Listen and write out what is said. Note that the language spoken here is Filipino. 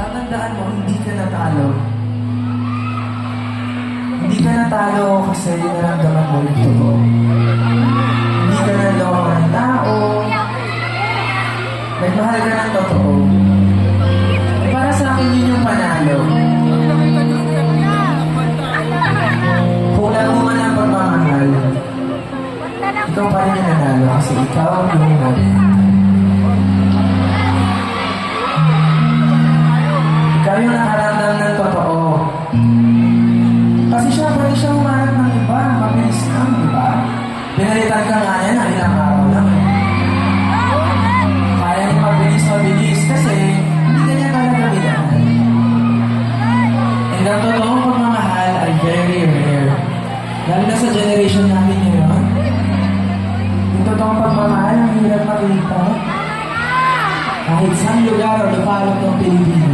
tatandaan mo, hindi ka natalo. Hindi ka natalo kasi naramdaman mo yung totoo. Hindi ka naloko ng tao. Nagmahal ka ng totoo. Para sa akin yun yung panalo. Kung laro man ang pagmamahal, ikaw pa rin yung nanalo kasi ikaw yung ikaw yung nakaramdam ng totoo. Kasi siya pwede siya umanap ng iba, mabilis lang, di ba? Pinalitan ka nga niya na ilang araw lang. Kaya niya mabilis kasi hindi ka niya talaga bilangan. And ang totoong pagmamahal ay very rare. Lalo na sa generation natin ngayon. Yung totoong pagmamahal ang hirap makita. Kahit saan lugar o lupalot ng Pilipinas.